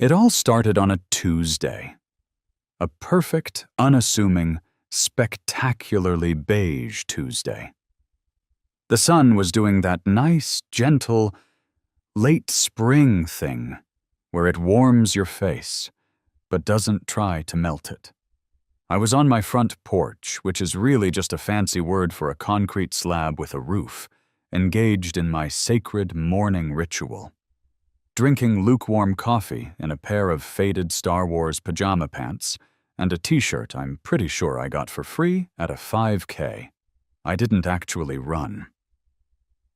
It all started on a Tuesday. A perfect, unassuming, spectacularly beige Tuesday. The sun was doing that nice, gentle, late spring thing where it warms your face, but doesn't try to melt it. I was on my front porch, which is really just a fancy word for a concrete slab with a roof, engaged in my sacred morning ritual. Drinking lukewarm coffee in a pair of faded Star Wars pajama pants and a t-shirt I'm pretty sure I got for free at a 5K. I didn't actually run.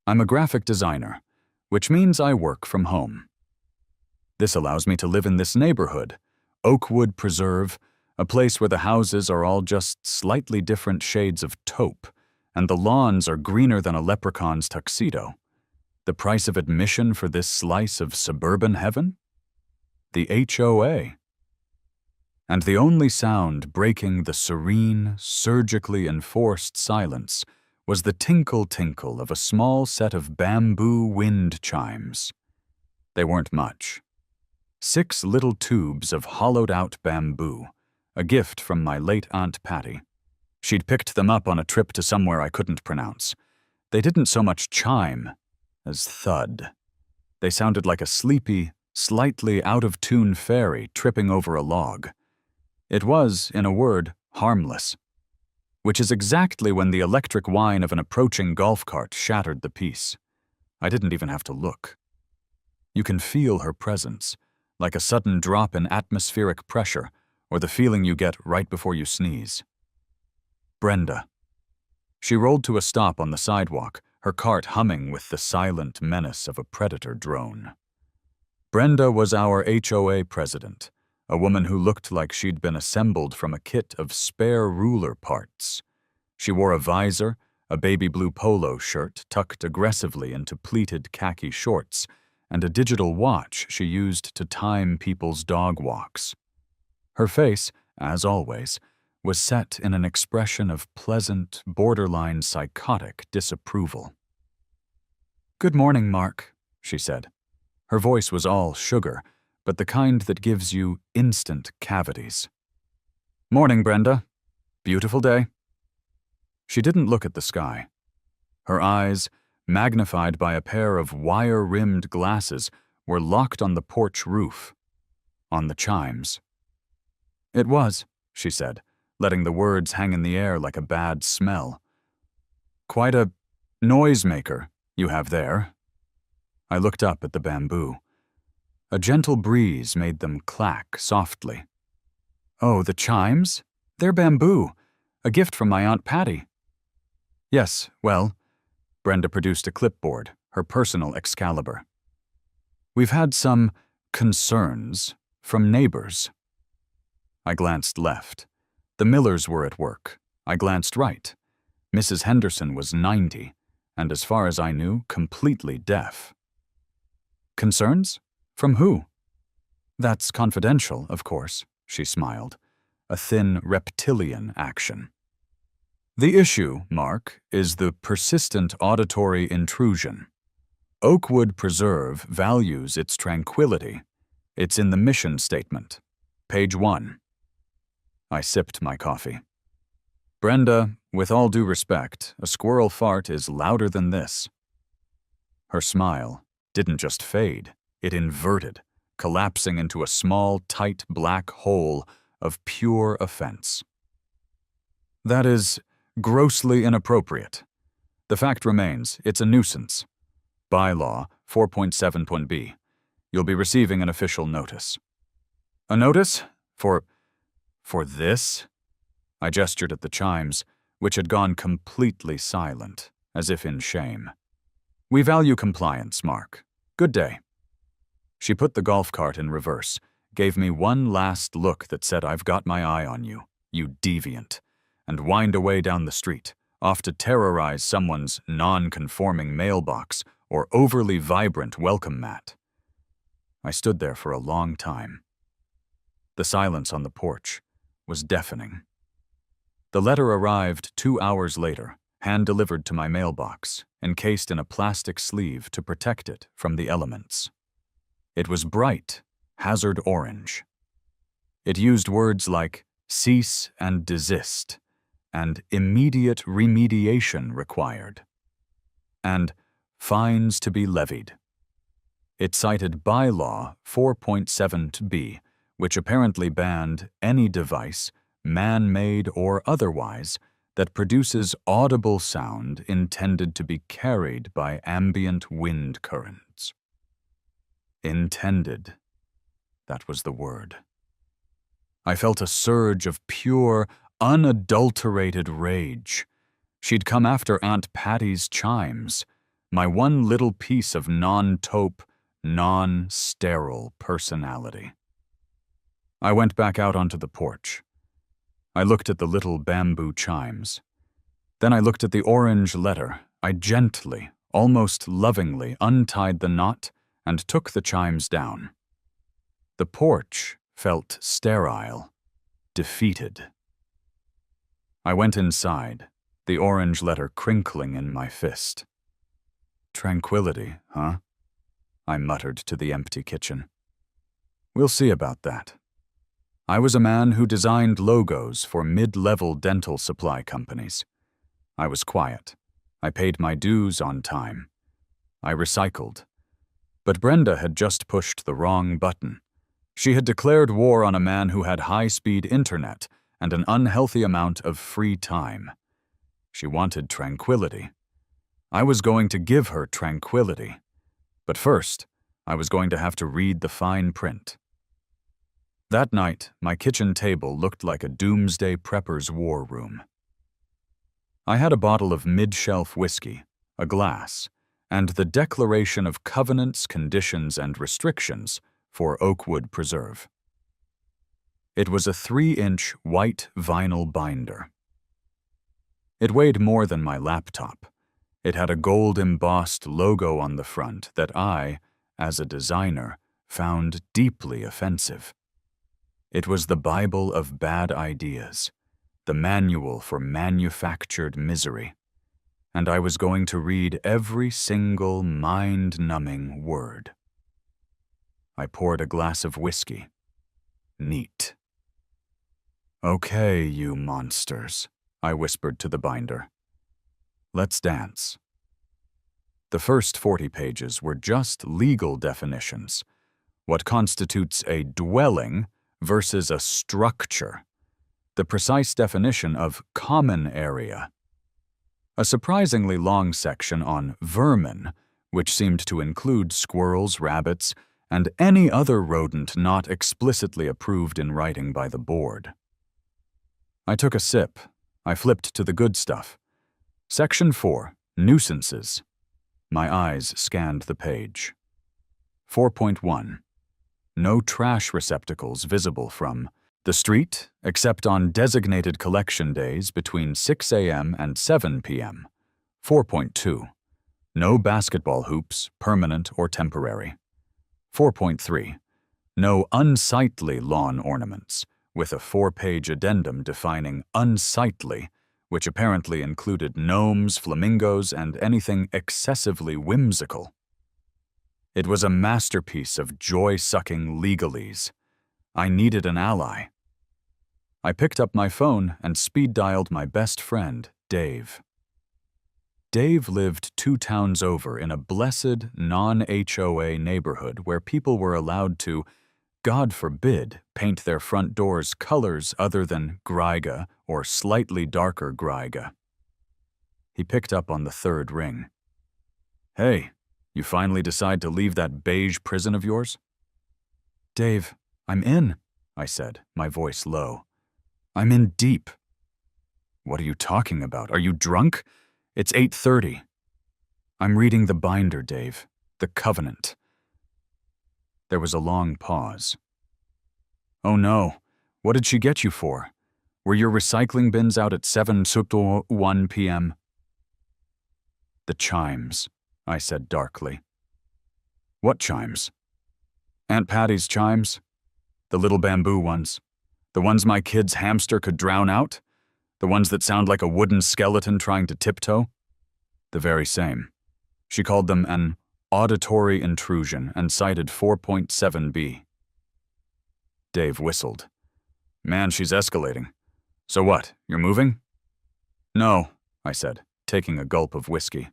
I'm a graphic designer, which means I work from home. This allows me to live in this neighborhood, Oakwood Preserve, a place where the houses are all just slightly different shades of taupe, and the lawns are greener than a leprechaun's tuxedo. The price of admission for this slice of suburban heaven? The HOA. And the only sound breaking the serene, surgically enforced silence was the tinkle-tinkle of a small set of bamboo wind chimes. They weren't much. 6 little tubes of hollowed-out bamboo, a gift from my late Aunt Patty. She'd picked them up on a trip to somewhere I couldn't pronounce. They didn't so much chime as thud. They sounded like a sleepy, slightly out-of-tune fairy tripping over a log. It was, in a word, harmless, which is exactly when the electric whine of an approaching golf cart shattered the peace. I didn't even have to look. You can feel her presence, like a sudden drop in atmospheric pressure or the feeling you get right before you sneeze. Brenda. She rolled to a stop on the sidewalk, her cart humming with the silent menace of a predator drone. Brenda was our HOA president, a woman who looked like she'd been assembled from a kit of spare ruler parts. She wore a visor, a baby blue polo shirt tucked aggressively into pleated khaki shorts, and a digital watch she used to time people's dog walks. Her face, as always, was set in an expression of pleasant, borderline psychotic disapproval. "Good morning, Mark," she said. Her voice was all sugar, but the kind that gives you instant cavities. "Morning, Brenda. Beautiful day." She didn't look at the sky. Her eyes, magnified by a pair of wire-rimmed glasses, were locked on the porch roof, on the chimes. "It was," she said, letting the words hang in the air like a bad smell. "Quite a noisemaker you have there." I looked up at the bamboo. A gentle breeze made them clack softly. "Oh, the chimes? They're bamboo. A gift from my Aunt Patty." "Yes, well," Brenda produced a clipboard, her personal Excalibur. "We've had some concerns from neighbors." I glanced left. The Millers were at work. I glanced right. Mrs. Henderson was 90, and as far as I knew, completely deaf. "Concerns? From who?" "That's confidential, of course," she smiled, a thin reptilian action. "The issue, Mark, is the persistent auditory intrusion. Oakwood Preserve values its tranquility. It's in the mission statement. Page 1. I sipped my coffee. "Brenda, with all due respect, a squirrel fart is louder than this." Her smile didn't just fade, it inverted, collapsing into a small, tight black hole of pure offense. "That is grossly inappropriate. The fact remains, it's a nuisance. Bylaw 4.7.b. You'll be receiving an official notice." "A notice? For this?" I gestured at the chimes, which had gone completely silent, as if in shame. "We value compliance, Mark. Good day." She put the golf cart in reverse, gave me one last look that said, "I've got my eye on you, you deviant," and whined away down the street, off to terrorize someone's non-conforming mailbox or overly vibrant welcome mat. I stood there for a long time. The silence on the porch was deafening. The letter arrived 2 hours later, hand-delivered to my mailbox, encased in a plastic sleeve to protect it from the elements. It was bright, hazard orange. It used words like cease and desist, and immediate remediation required, and fines to be levied. It cited Bylaw 4.7b, which apparently banned any device, man-made or otherwise, that produces audible sound intended to be carried by ambient wind currents. Intended. That was the word. I felt a surge of pure, unadulterated rage. She'd come after Aunt Patty's Chimes, my one little piece of non-taupe, non-sterile personality. I went back out onto the porch. I looked at the little bamboo chimes. Then I looked at the orange letter. I gently, almost lovingly, untied the knot and took the chimes down. The porch felt sterile, defeated. I went inside, the orange letter crinkling in my fist. Tranquility, huh? I muttered to the empty kitchen. We'll see about that. I was a man who designed logos for mid-level dental supply companies. I was quiet. I paid my dues on time. I recycled. But Brenda had just pushed the wrong button. She had declared war on a man who had high-speed internet and an unhealthy amount of free time. She wanted tranquility. I was going to give her tranquility. But first, I was going to have to read the fine print. That night, my kitchen table looked like a doomsday prepper's war room. I had a bottle of mid-shelf whiskey, a glass, and the Declaration of Covenants, Conditions, and Restrictions for Oakwood Preserve. It was a 3-inch white vinyl binder. It weighed more than my laptop. It had a gold-embossed logo on the front that I, as a designer, found deeply offensive. It was the Bible of bad ideas, the manual for manufactured misery, and I was going to read every single mind-numbing word. I poured a glass of whiskey. Neat. Okay, you monsters, I whispered to the binder. Let's dance. The first 40 pages were just legal definitions. What constitutes a dwelling versus a structure. The precise definition of common area. A surprisingly long section on vermin, which seemed to include squirrels, rabbits, and any other rodent not explicitly approved in writing by the board. I took a sip. I flipped to the good stuff. Section 4, Nuisances. My eyes scanned the page. 4.1. No trash receptacles visible from the street, except on designated collection days between 6 a.m. and 7 p.m. 4.2. No basketball hoops, permanent or temporary. 4.3. No unsightly lawn ornaments, with a 4-page addendum defining unsightly, which apparently included gnomes, flamingos, and anything excessively whimsical. It was a masterpiece of joy-sucking legalese. I needed an ally. I picked up my phone and speed-dialed my best friend, Dave. Dave lived 2 towns over in a blessed, non-HOA neighborhood where people were allowed to, God forbid, paint their front doors colors other than Greiga or slightly darker Greiga. He picked up on the 3rd ring. Hey, you finally decide to leave that beige prison of yours? Dave, I'm in, I said, my voice low. I'm in deep. What are you talking about? Are you drunk? It's 8:30. I'm reading the binder, Dave. The covenant. There was a long pause. Oh no, what did she get you for? Were your recycling bins out at 7:01 p.m.? The chimes, I said darkly. What chimes? Aunt Patty's chimes? The little bamboo ones. The ones my kid's hamster could drown out? The ones that sound like a wooden skeleton trying to tiptoe? The very same. She called them an auditory intrusion and cited 4.7b. Dave whistled. Man, she's escalating. So what, you're moving? No, I said, taking a gulp of whiskey.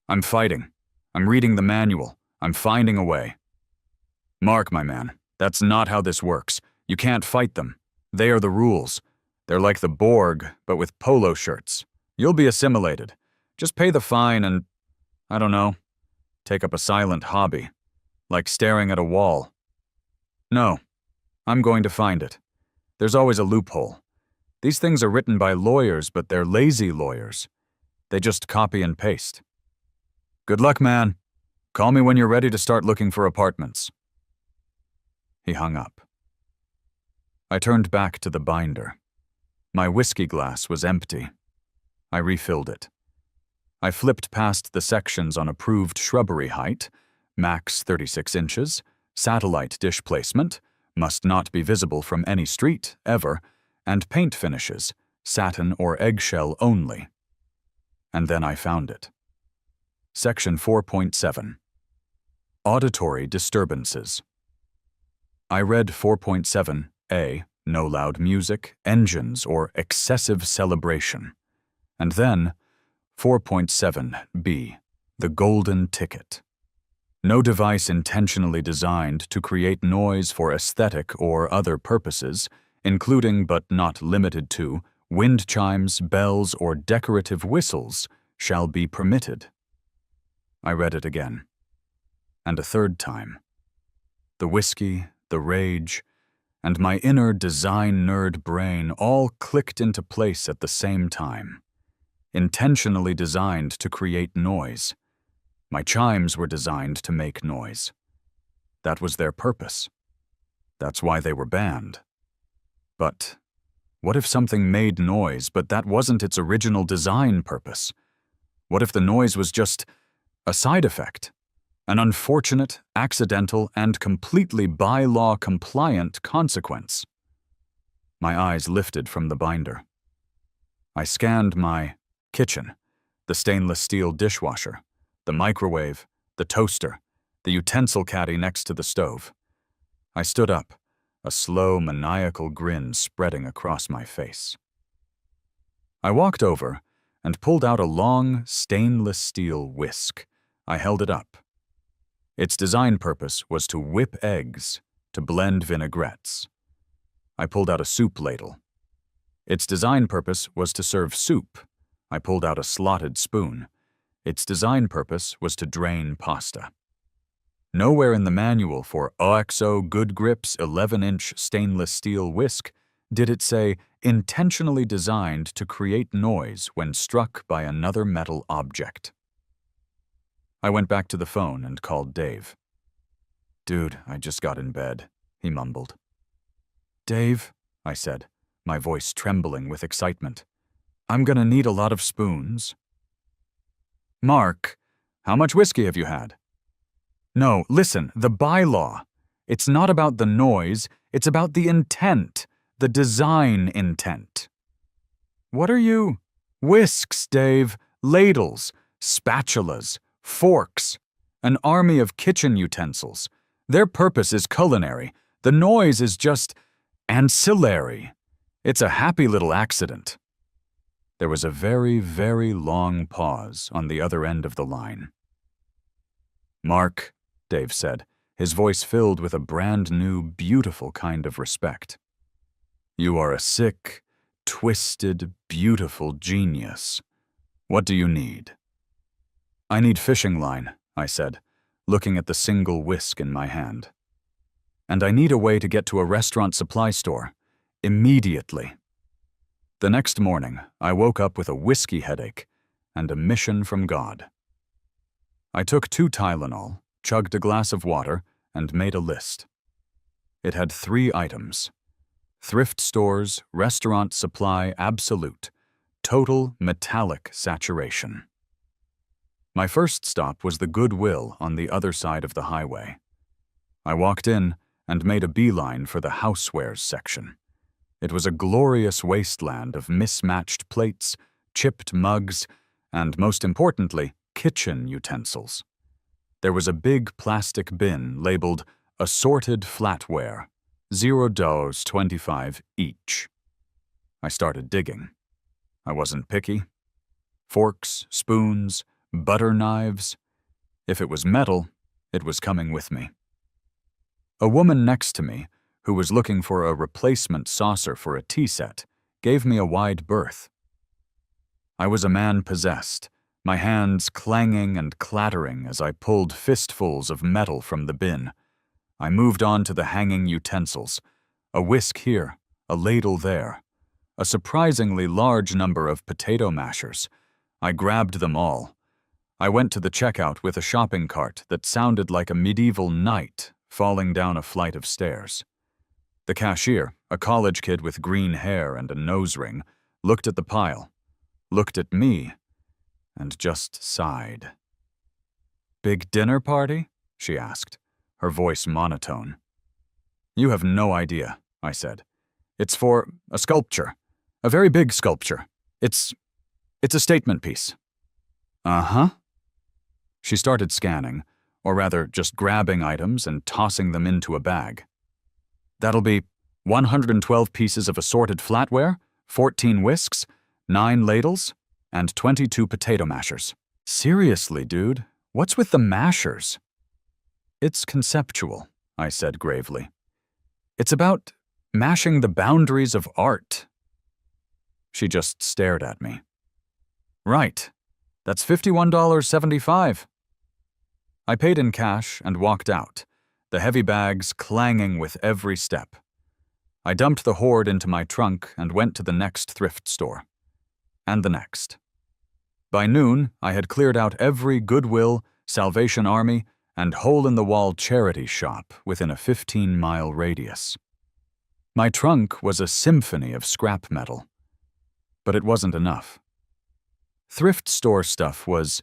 I'm fighting. I'm reading the manual. I'm finding a way. Mark, my man, that's not how this works. You can't fight them. They are the rules. They're like the Borg, but with polo shirts. You'll be assimilated. Just pay the fine and, I don't know, take up a silent hobby, like staring at a wall. No, I'm going to find it. There's always a loophole. These things are written by lawyers, but they're lazy lawyers. They just copy and paste. Good luck, man. Call me when you're ready to start looking for apartments. He hung up. I turned back to the binder. My whiskey glass was empty. I refilled it. I flipped past the sections on approved shrubbery height, max 36 inches, satellite dish placement, must not be visible from any street, ever, and paint finishes, satin or eggshell only. And then I found it. Section 4.7. Auditory disturbances. I read 4.7a, no loud music, engines, or excessive celebration. And then 4.7b, the golden ticket. No device intentionally designed to create noise for aesthetic or other purposes, including but not limited to wind chimes, bells, or decorative whistles, shall be permitted. I read it again. And a third time. The whiskey, the rage, and my inner design nerd brain all clicked into place at the same time. Intentionally designed to create noise. My chimes were designed to make noise. That was their purpose. That's why they were banned. But what if something made noise, but that wasn't its original design purpose? What if the noise was just a side effect? An unfortunate, accidental, and completely by-law compliant consequence? My eyes lifted from the binder. I scanned my kitchen, the stainless steel dishwasher, the microwave, the toaster, the utensil caddy next to the stove. I stood up, a slow, maniacal grin spreading across my face. I walked over and pulled out a long, stainless steel whisk. I held it up. Its design purpose was to whip eggs, to blend vinaigrettes. I pulled out a soup ladle. Its design purpose was to serve soup. I pulled out a slotted spoon. Its design purpose was to drain pasta. Nowhere in the manual for OXO Good Grips 11-inch stainless steel whisk did it say intentionally designed to create noise when struck by another metal object. I went back to the phone and called Dave. Dude, I just got in bed, he mumbled. Dave, I said, my voice trembling with excitement. I'm gonna need a lot of spoons. Mark, how much whiskey have you had? No, listen, the bylaw. It's not about the noise, it's about the intent, the design intent. What are you? Whisks, Dave, ladles, spatulas, forks, an army of kitchen utensils. Their purpose is culinary. The noise is just ancillary. It's a happy little accident. There was a very, very long pause on the other end of the line. Mark, Dave said, his voice filled with a brand new, beautiful kind of respect. You are a sick, twisted, beautiful genius. What do you need? I need fishing line, I said, looking at the single whisk in my hand. And I need a way to get to a restaurant supply store. Immediately. The next morning, I woke up with a whiskey headache and a mission from God. I took 2 Tylenol, chugged a glass of water, and made a list. It had 3 items. Thrift stores, restaurant supply absolute, total metallic saturation. My first stop was the Goodwill on the other side of the highway. I walked in and made a beeline for the housewares section. It was a glorious wasteland of mismatched plates, chipped mugs, and most importantly, kitchen utensils. There was a big plastic bin labeled assorted flatware, $0.25 each. I started digging. I wasn't picky. Forks, spoons, butter knives. If it was metal, it was coming with me. A woman next to me, who was looking for a replacement saucer for a tea set, gave me a wide berth. I was a man possessed, my hands clanging and clattering as I pulled fistfuls of metal from the bin. I moved on to the hanging utensils, a whisk here, a ladle there, a surprisingly large number of potato mashers. I grabbed them all. I went to the checkout with a shopping cart that sounded like a medieval knight falling down a flight of stairs. The cashier, a college kid with green hair and a nose ring, looked at the pile, looked at me, and just sighed. "Big dinner party?" she asked, her voice monotone. "You have no idea," I said. "It's for a sculpture, a very big sculpture. It's a statement piece." "Uh-huh." She started scanning, or rather just grabbing items and tossing them into a bag. "That'll be 112 pieces of assorted flatware, 14 whisks, 9 ladles, and 22 potato mashers." "Seriously, dude, what's with the mashers?" "It's conceptual," I said gravely. "It's about mashing the boundaries of art." She just stared at me. "Right. That's $51.75. I paid in cash and walked out, the heavy bags clanging with every step. I dumped the hoard into my trunk and went to the next thrift store. And the next. By noon, I had cleared out every Goodwill, Salvation Army, and hole-in-the-wall charity shop within a 15-mile radius. My trunk was a symphony of scrap metal. But it wasn't enough. Thrift store stuff was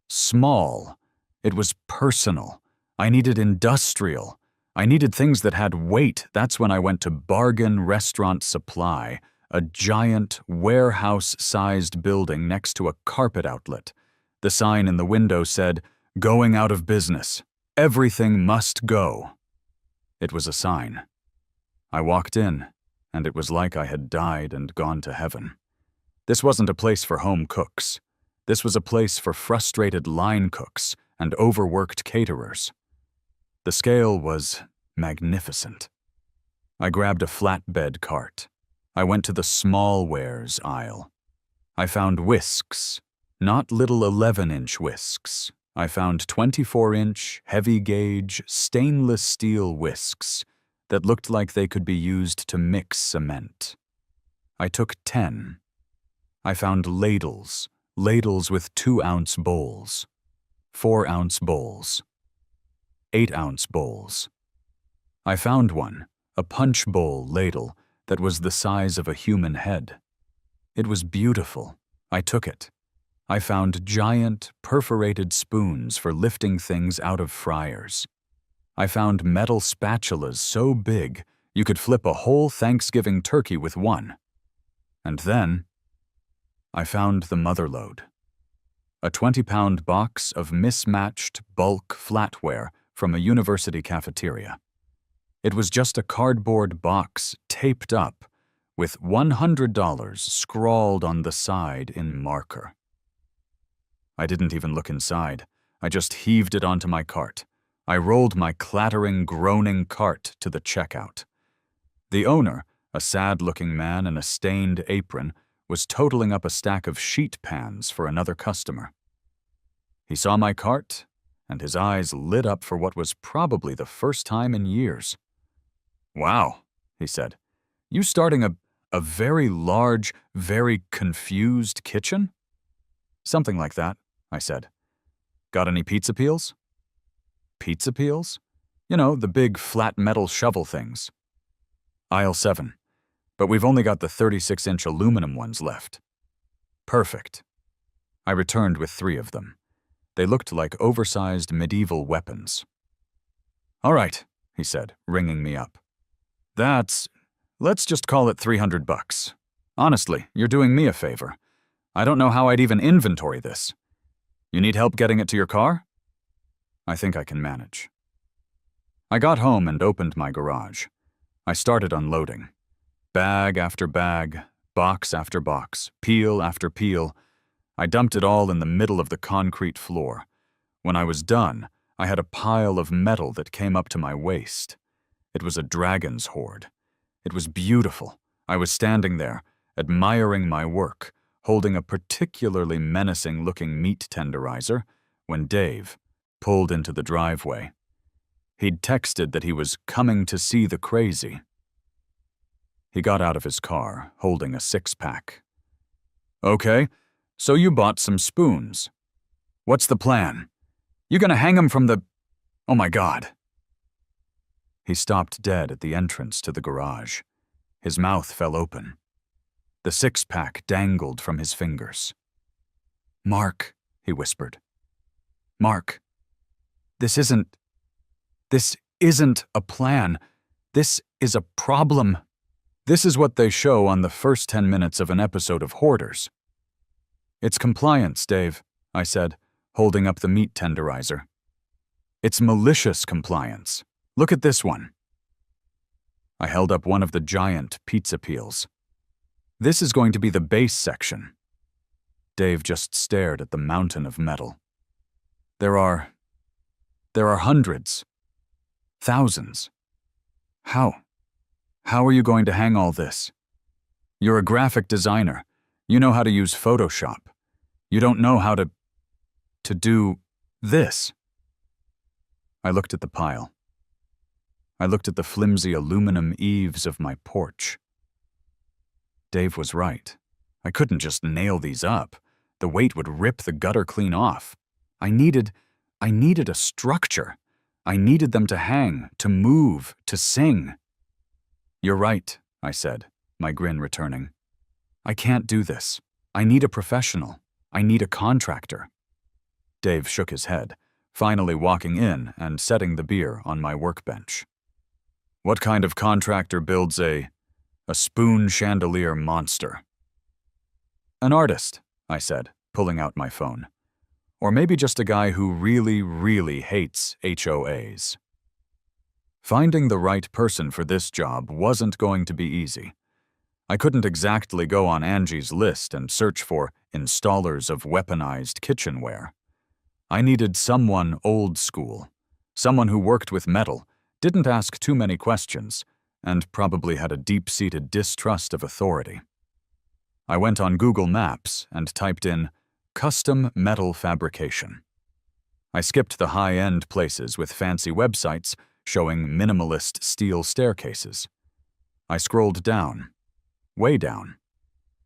small. It was personal. I needed industrial. I needed things that had weight. That's when I went to Bargain Restaurant Supply, a giant, warehouse-sized building next to a carpet outlet. The sign in the window said, "Going out of business. Everything must go." It was a sign. I walked in, and it was like I had died and gone to heaven. This wasn't a place for home cooks. This was a place for frustrated line cooks and overworked caterers. The scale was magnificent. I grabbed a flatbed cart. I went to the small wares aisle. I found whisks, not little 11-inch whisks. I found 24-inch, heavy-gauge, stainless steel whisks that looked like they could be used to mix cement. I took 10. I found ladles with 2-ounce bowls, 4-ounce bowls, 8-ounce bowls. I found one, a punch bowl ladle, that was the size of a human head. It was beautiful. I took it. I found giant, perforated spoons for lifting things out of fryers. I found metal spatulas so big you could flip a whole Thanksgiving turkey with one. And then I found the motherlode. A 20-pound box of mismatched bulk flatware from a university cafeteria. It was just a cardboard box taped up with $100 scrawled on the side in marker. I didn't even look inside. I just heaved it onto my cart. I rolled my clattering, groaning cart to the checkout. The owner, a sad-looking man in a stained apron, was totaling up a stack of sheet pans for another customer. He saw my cart, and his eyes lit up for what was probably the first time in years. "Wow," he said. "You starting a very large, very confused kitchen?" "Something like that," I said. "Got any pizza peels?" "Pizza peels? You know, the big flat metal shovel things." "Aisle 7. But we've only got the 36-inch aluminum ones left." "Perfect." I returned with 3 of them. They looked like oversized medieval weapons. "All right," he said, ringing me up. Let's just call it $300. Honestly, you're doing me a favor. I don't know how I'd even inventory this. You need help getting it to your car?" "I think I can manage." I got home and opened my garage. I started unloading. Bag after bag, box after box, peel after peel. I dumped it all in the middle of the concrete floor. When I was done, I had a pile of metal that came up to my waist. It was a dragon's hoard. It was beautiful. I was standing there, admiring my work, holding a particularly menacing-looking meat tenderizer, when Dave pulled into the driveway. He'd texted that he was coming to see the crazy. He got out of his car, holding a six-pack. "Okay, so you bought some spoons. What's the plan? You gonna hang 'em from the... Oh my God." He stopped dead at the entrance to the garage. His mouth fell open. The six-pack dangled from his fingers. "Mark," he whispered. "Mark, this isn't a plan. This is a problem." This is what they show on the first 10 minutes of an episode of Hoarders. "It's compliance, Dave," I said, holding up the meat tenderizer. "It's malicious compliance. Look at this one." I held up one of the giant pizza peels. "This is going to be the base section." Dave just stared at the mountain of metal. There are hundreds. Thousands. How are you going to hang all this? You're a graphic designer. You know how to use Photoshop. You don't know how to do this." I looked at the pile. I looked at the flimsy aluminum eaves of my porch. Dave was right. I couldn't just nail these up. The weight would rip the gutter clean off. I needed a structure. I needed them to hang, to move, to sing. "You're right," I said, my grin returning. "I can't do this. I need a professional. I need a contractor." Dave shook his head, finally walking in and setting the beer on my workbench. "What kind of contractor builds a spoon chandelier monster?" "An artist," I said, pulling out my phone. "Or maybe just a guy who really, really hates HOAs." Finding the right person for this job wasn't going to be easy. I couldn't exactly go on Angie's list and search for installers of weaponized kitchenware. I needed someone old school, someone who worked with metal, didn't ask too many questions, and probably had a deep-seated distrust of authority. I went on Google Maps and typed in custom metal fabrication. I skipped the high-end places with fancy websites showing minimalist steel staircases. I scrolled down, way down,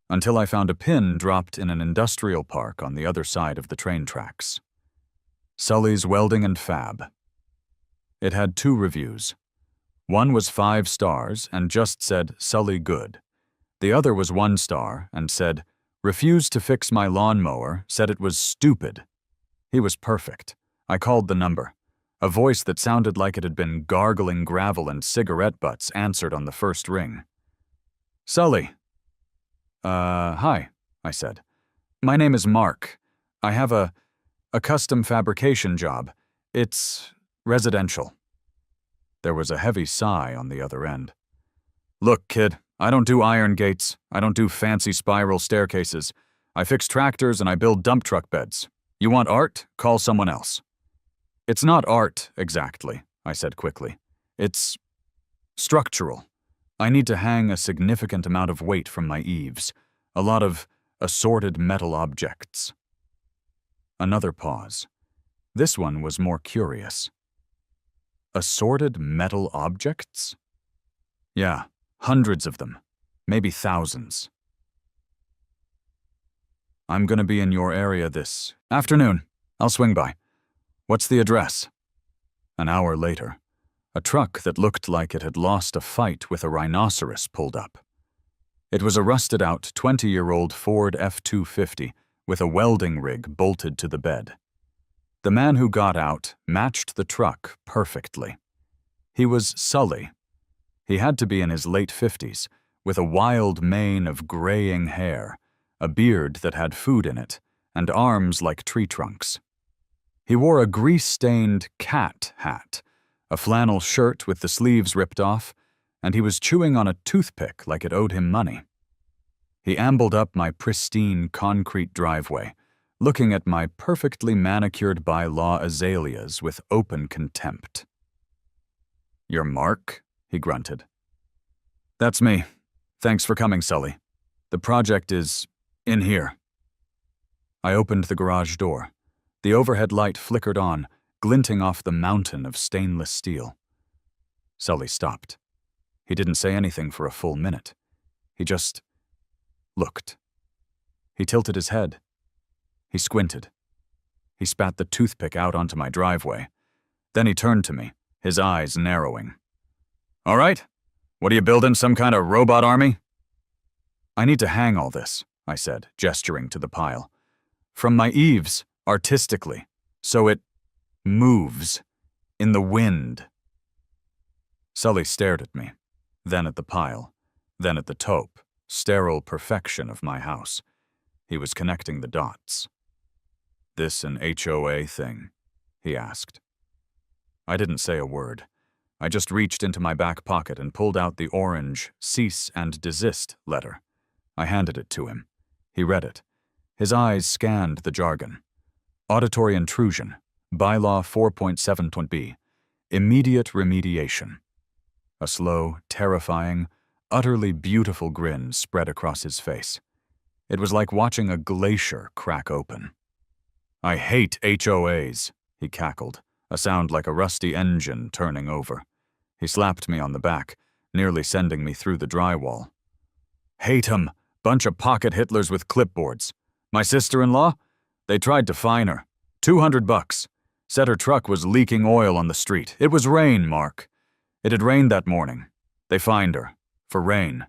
until I found a pin dropped in an industrial park on the other side of the train tracks. Sully's Welding and Fab. It had 2 reviews. One was 5 stars and just said, "Sully good." The other was 1 star and said, "Refused to fix my lawnmower, said it was stupid." He was perfect. I called the number. A voice that sounded like it had been gargling gravel and cigarette butts answered on the first ring. "Sully." Hi," I said. "My name is Mark. I have a custom fabrication job. It's residential." There was a heavy sigh on the other end. "Look, kid, I don't do iron gates. I don't do fancy spiral staircases. I fix tractors and I build dump truck beds. You want art? Call someone else." "It's not art, exactly," I said quickly. "It's structural. I need to hang a significant amount of weight from my eaves, a lot of assorted metal objects." Another pause. This one was more curious. Assorted metal objects? Yeah, hundreds of them, maybe thousands. "I'm gonna be in your area this afternoon. I'll swing by. What's the address?" An hour later, a truck that looked like it had lost a fight with a rhinoceros pulled up. It was a rusted-out 20-year-old Ford F-250 with a welding rig bolted to the bed. The man who got out matched the truck perfectly. He was Sully. He had to be in his late 50s, with a wild mane of graying hair, a beard that had food in it, and arms like tree trunks. He wore a grease-stained cat hat, a flannel shirt with the sleeves ripped off, and he was chewing on a toothpick like it owed him money. He ambled up my pristine concrete driveway, looking at my perfectly manicured by-law azaleas with open contempt. "You're Mark?" he grunted. "That's me. Thanks for coming, Sully. The project is in here." I opened the garage door. The overhead light flickered on, glinting off the mountain of stainless steel. Sully stopped. He didn't say anything for a full minute. He just looked. He tilted his head. He squinted. He spat the toothpick out onto my driveway. Then he turned to me, his eyes narrowing. "All right, what are you building, some kind of robot army?" "I need to hang all this," I said, gesturing to the pile. "From my eaves, artistically, so it moves in the wind." Sully stared at me, then at the pile, then at the taupe, sterile perfection of my house. He was connecting the dots. "This an HOA thing?" he asked. I didn't say a word. I just reached into my back pocket and pulled out the orange cease and desist letter. I handed it to him. He read it. His eyes scanned the jargon. Auditory intrusion, bylaw 4.7.b, immediate remediation. A slow, terrifying, utterly beautiful grin spread across his face. It was like watching a glacier crack open. "I hate HOAs, he cackled, a sound like a rusty engine turning over. He slapped me on the back, nearly sending me through the drywall. "Hate 'em, bunch of pocket Hitlers with clipboards. My sister-in-law? They tried to fine her. $200. Said her truck was leaking oil on the street. It was rain, Mark. It had rained that morning. They fined her. For rain."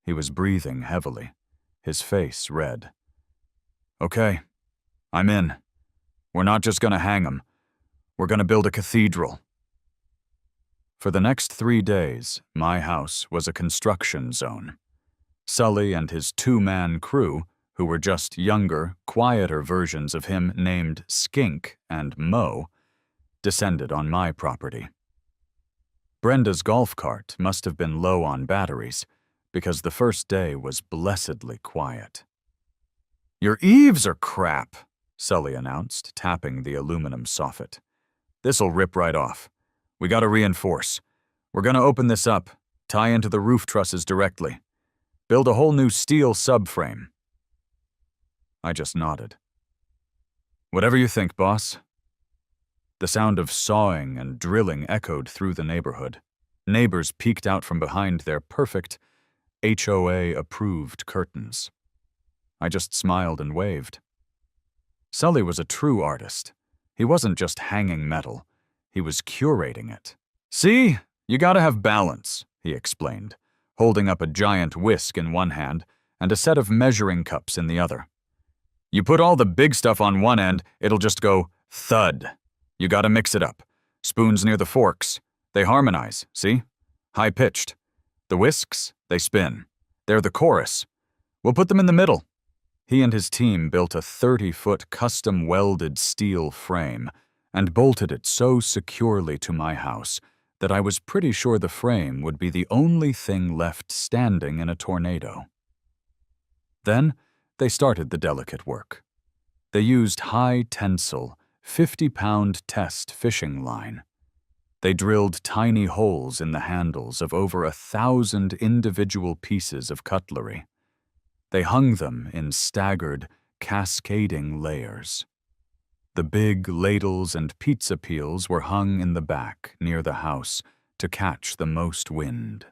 He was breathing heavily, his face red. "Okay, I'm in. We're not just gonna hang 'em. We're gonna build a cathedral." For the next 3 days, my house was a construction zone. Sully and his two-man crew, who were just younger, quieter versions of him named Skink and Mo, descended on my property. Brenda's golf cart must have been low on batteries, because the first day was blessedly quiet. "Your eaves are crap," Sully announced, tapping the aluminum soffit. "This'll rip right off. We gotta reinforce. We're gonna open this up, tie into the roof trusses directly. Build a whole new steel subframe." I just nodded. "Whatever you think, boss." The sound of sawing and drilling echoed through the neighborhood. Neighbors peeked out from behind their perfect HOA-approved curtains. I just smiled and waved. Sully was a true artist. He wasn't just hanging metal. He was curating it. "See? You gotta have balance," he explained, holding up a giant whisk in one hand and a set of measuring cups in the other. "You put all the big stuff on one end, it'll just go thud. You gotta mix it up. Spoons near the forks. They harmonize, see? High-pitched. The whisks, they spin. They're the chorus. We'll put them in the middle." He and his team built a 30-foot custom-welded steel frame and bolted it so securely to my house that I was pretty sure the frame would be the only thing left standing in a tornado. Then they started the delicate work. They used high-tensile, 50-pound test fishing line. They drilled tiny holes in the handles of over 1,000 individual pieces of cutlery. They hung them in staggered, cascading layers. The big ladles and pizza peels were hung in the back, near the house, to catch the most wind.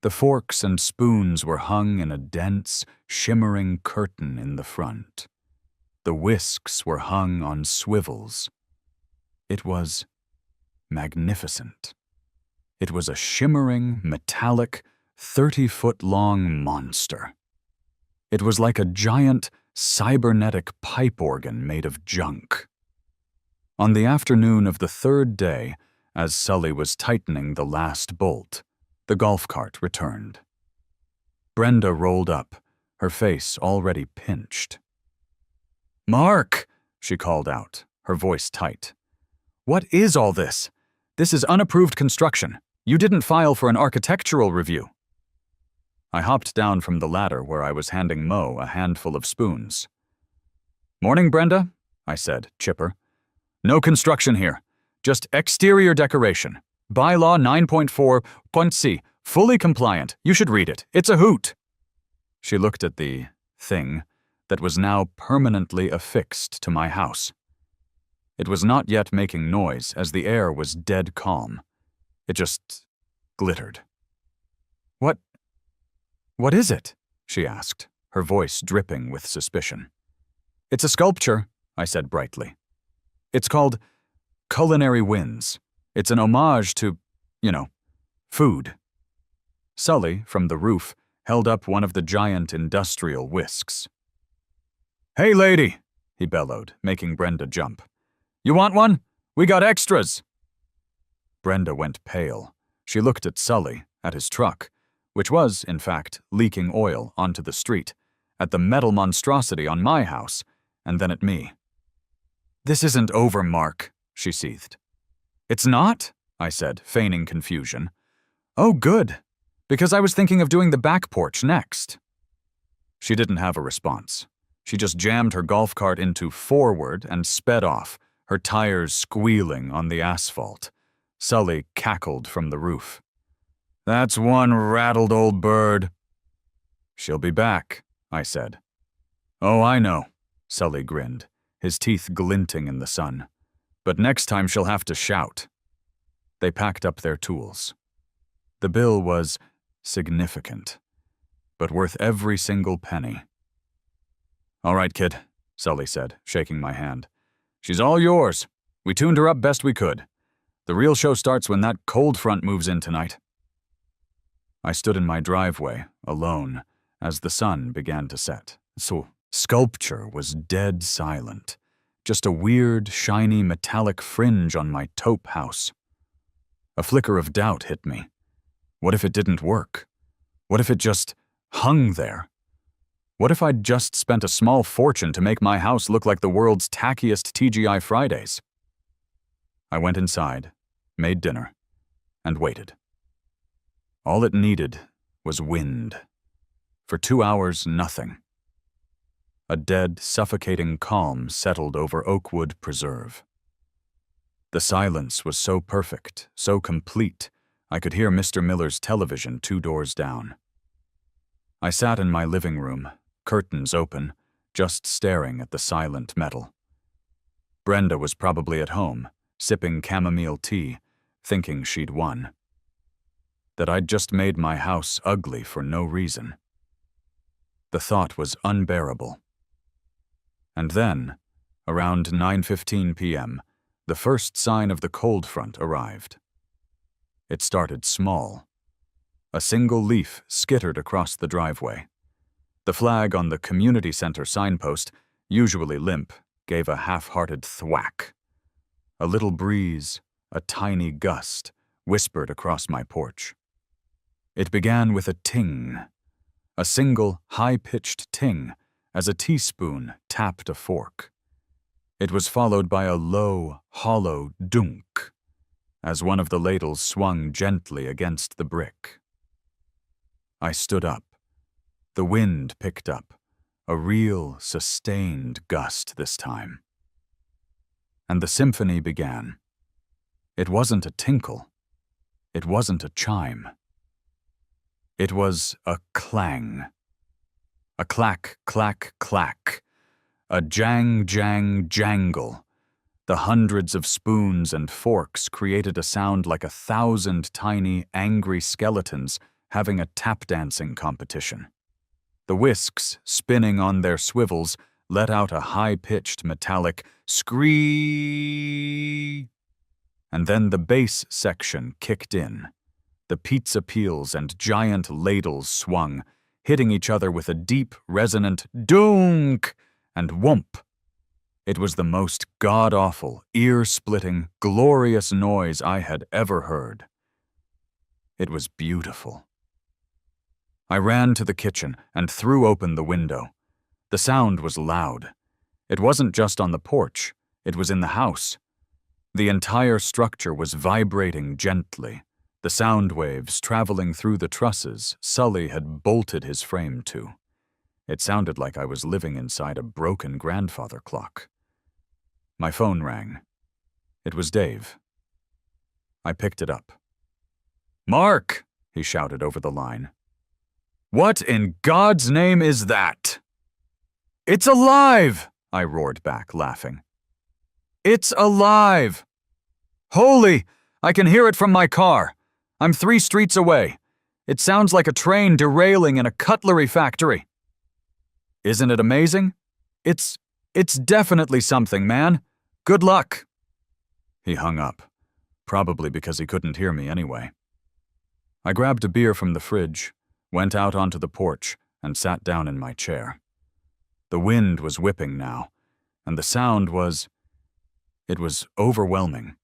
The forks and spoons were hung in a dense, shimmering curtain in the front. The whisks were hung on swivels. It was magnificent. It was a shimmering, metallic, 30-foot-long monster. It was like a giant, cybernetic pipe organ made of junk. On the afternoon of the 3rd day, as Sully was tightening the last bolt, the golf cart returned. Brenda rolled up, her face already pinched. "Mark," she called out, her voice tight. "What is all this? This is unapproved construction. You didn't file for an architectural review." I hopped down from the ladder where I was handing Mo a handful of spoons. "Morning, Brenda," I said, chipper. "No construction here. Just exterior decoration. Bylaw 9.4.c. Fully compliant. You should read it. It's a hoot." She looked at the thing that was now permanently affixed to my house. It was not yet making noise, as the air was dead calm. It just glittered. What is it?" she asked, her voice dripping with suspicion. "It's a sculpture," I said brightly. "It's called Culinary Winds. It's an homage to, food." Sully, from the roof, held up one of the giant industrial whisks. "Hey, lady," he bellowed, making Brenda jump. "You want one? We got extras." Brenda went pale. She looked at Sully, at his truck, which was, in fact, leaking oil onto the street, at the metal monstrosity on my house, and then at me. "This isn't over, Mark," she seethed. "It's not?" I said, feigning confusion. "Oh, good, because I was thinking of doing the back porch next." She didn't have a response. She just jammed her golf cart into forward and sped off, her tires squealing on the asphalt. Sully cackled from the roof. "That's one rattled old bird." "She'll be back," I said. "Oh, I know," Sully grinned, his teeth glinting in the sun. "But next time she'll have to shout." They packed up their tools. The bill was significant, but worth every single penny. "All right, kid," Sully said, shaking my hand. "She's all yours. We tuned her up best we could. The real show starts when that cold front moves in tonight." I stood in my driveway, alone, as the sun began to set. So sculpture was dead silent. Just a weird, shiny, metallic fringe on my taupe house. A flicker of doubt hit me. What if it didn't work? What if it just hung there? What if I'd just spent a small fortune to make my house look like the world's tackiest TGI Fridays? I went inside, made dinner, and waited. All it needed was wind. For 2 hours, nothing. A dead, suffocating calm settled over Oakwood Preserve. The silence was so perfect, so complete, I could hear Mr. Miller's television 2 doors down. I sat in my living room, curtains open, just staring at the silent metal. Brenda was probably at home, sipping chamomile tea, thinking she'd won. That I'd just made my house ugly for no reason. The thought was unbearable. And then, around 9:15 p.m., the first sign of the cold front arrived. It started small. A single leaf skittered across the driveway. The flag on the community center signpost, usually limp, gave a half-hearted thwack. A little breeze, a tiny gust, whispered across my porch. It began with a ting, a single high-pitched ting as a teaspoon tapped a fork. It was followed by a low, hollow dunk as one of the ladles swung gently against the brick. I stood up. The wind picked up, a real, sustained gust this time. And the symphony began. It wasn't a tinkle. It wasn't a chime. It was a clang. A clack, clack, clack. A jang, jang, jangle. The hundreds of spoons and forks created a sound like 1,000 tiny, angry skeletons having a tap-dancing competition. The whisks, spinning on their swivels, let out a high-pitched metallic screech. And then the bass section kicked in. The pizza peels and giant ladles swung, hitting each other with a deep, resonant dunk and whoomp. It was the most god-awful, ear-splitting, glorious noise I had ever heard. It was beautiful. I ran to the kitchen and threw open the window. The sound was loud. It wasn't just on the porch, it was in the house. The entire structure was vibrating gently, the sound waves traveling through the trusses Sully had bolted his frame to. It sounded like I was living inside a broken grandfather clock. My phone rang. It was Dave. I picked it up. "Mark!" he shouted over the line. "What in God's name is that?" "It's alive!" I roared back, laughing. "It's alive! Holy! I can hear it from my car. I'm 3 streets away. It sounds like a train derailing in a cutlery factory. Isn't it amazing? It's definitely something, man. Good luck." He hung up, probably because he couldn't hear me anyway. I grabbed a beer from the fridge, went out onto the porch, and sat down in my chair. The wind was whipping now, and the sound was overwhelming.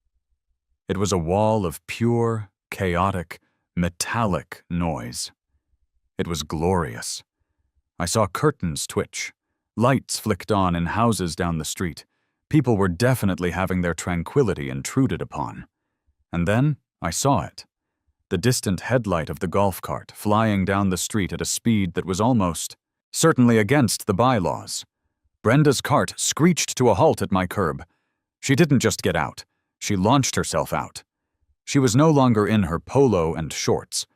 It was a wall of pure, chaotic, metallic noise. It was glorious. I saw curtains twitch. Lights flicked on in houses down the street. People were definitely having their tranquility intruded upon. And then I saw it. The distant headlight of the golf cart flying down the street at a speed that was almost, certainly against the bylaws. Brenda's cart screeched to a halt at my curb. She didn't just get out. She launched herself out. She was no longer in her polo and shorts.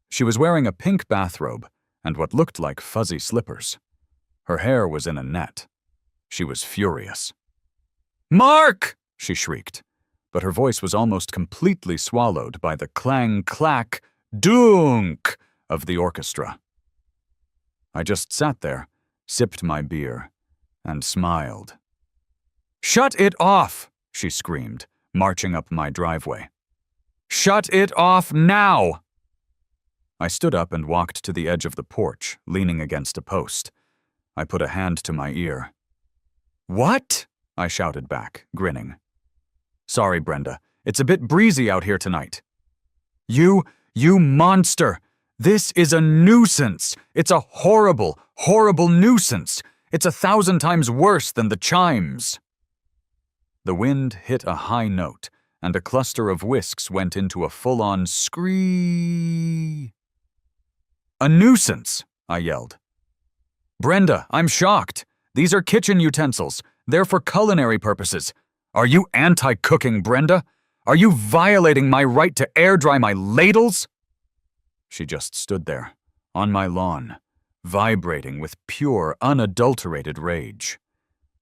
She was wearing a pink bathrobe and what looked like fuzzy slippers. Her hair was in a net. She was furious. "Mark!" she shrieked, but her voice was almost completely swallowed by the clang-clack, dunk of the orchestra. I just sat there, sipped my beer, and smiled. "Shut it off!" she screamed, marching up my driveway. "Shut it off now!" I stood up and walked to the edge of the porch, leaning against a post. I put a hand to my ear. "What?" I shouted back, grinning. "Sorry, Brenda. It's a bit breezy out here tonight." You monster! This is a nuisance! It's a horrible, horrible nuisance! It's 1,000 times worse than the Chimes!" The wind hit a high note, and a cluster of whisks went into a full-on screech. "A nuisance!" I yelled. "Brenda, I'm shocked. These are kitchen utensils. They're for culinary purposes. Are you anti-cooking, Brenda? Are you violating my right to air-dry my ladles?" She just stood there, on my lawn, vibrating with pure, unadulterated rage.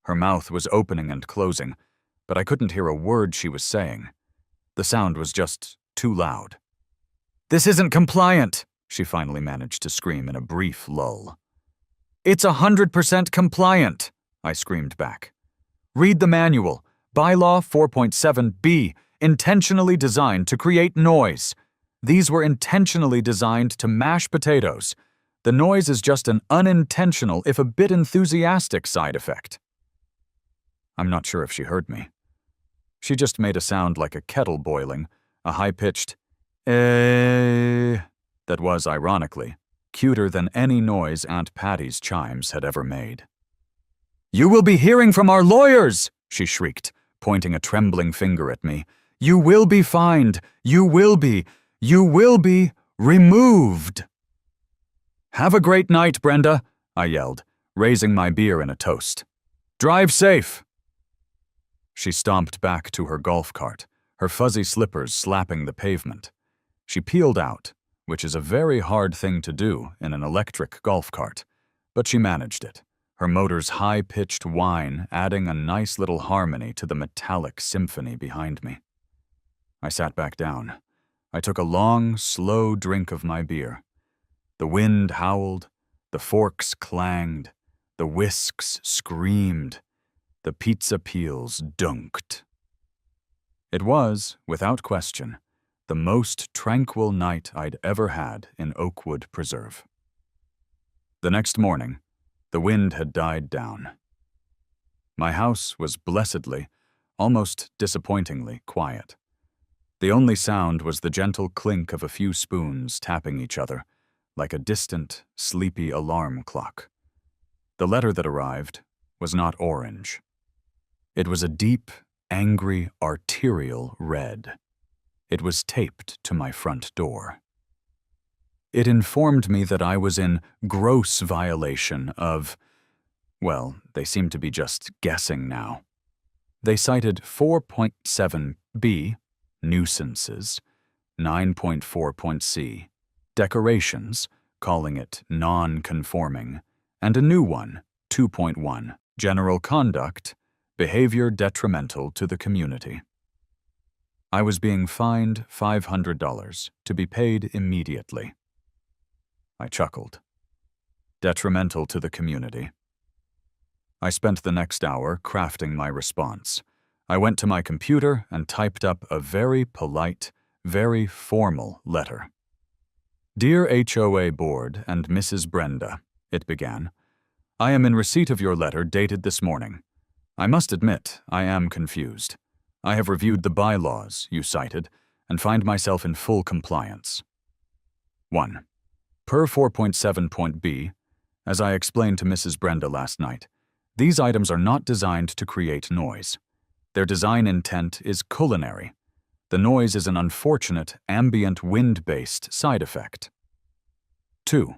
Her mouth was opening and closing, but I couldn't hear a word she was saying. The sound was just too loud. "This isn't compliant," she finally managed to scream in a brief lull. "It's 100% compliant," I screamed back. "Read the manual. Bylaw 4.7b, intentionally designed to create noise. These were intentionally designed to mash potatoes. The noise is just an unintentional, if a bit enthusiastic, side effect." I'm not sure if she heard me. She just made a sound like a kettle boiling, a high-pitched that was, ironically, cuter than any noise Aunt Patty's chimes had ever made. "You will be hearing from our lawyers!" she shrieked, pointing a trembling finger at me. "You will be fined! You will be removed!" "Have a great night, Brenda," I yelled, raising my beer in a toast. "Drive safe!" She stomped back to her golf cart, her fuzzy slippers slapping the pavement. She peeled out, which is a very hard thing to do in an electric golf cart, but she managed it, her motor's high-pitched whine adding a nice little harmony to the metallic symphony behind me. I sat back down. I took a long, slow drink of my beer. The wind howled, the forks clanged, the whisks screamed, the pizza peels dunked. It was, without question, the most tranquil night I'd ever had in Oakwood Preserve. The next morning, the wind had died down. My house was blessedly, almost disappointingly, quiet. The only sound was the gentle clink of a few spoons tapping each other, like a distant, sleepy alarm clock. The letter that arrived was not orange. It was a deep, angry, arterial red. It was taped to my front door. It informed me that I was in gross violation of, well, they seem to be just guessing now. They cited 4.7b, nuisances, 9.4.c, decorations, calling it non-conforming, and a new one, 2.1, general conduct, behavior detrimental to the community. I was being fined $500 to be paid immediately. I chuckled. Detrimental to the community. I spent the next hour crafting my response. I went to my computer and typed up a very polite, very formal letter. Dear HOA Board and Mrs. Brenda, it began, I am in receipt of your letter dated this morning. I must admit, I am confused. I have reviewed the bylaws you cited and find myself in full compliance. 1. Per 4.7.b, as I explained to Mrs. Brenda last night, these items are not designed to create noise. Their design intent is culinary. The noise is an unfortunate ambient wind-based side effect. 2.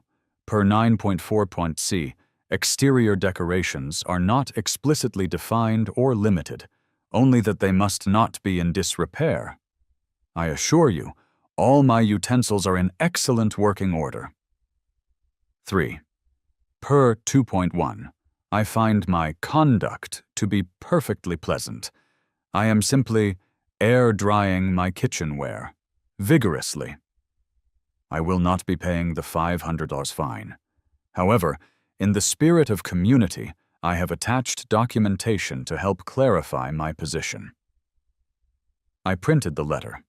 Per 9.4.c, exterior decorations are not explicitly defined or limited, only that they must not be in disrepair. I assure you, all my utensils are in excellent working order. 3. Per 2.1, I find my conduct to be perfectly pleasant. I am simply air-drying my kitchenware, vigorously. I will not be paying the $500 fine. However, in the spirit of community, I have attached documentation to help clarify my position. I printed the letter.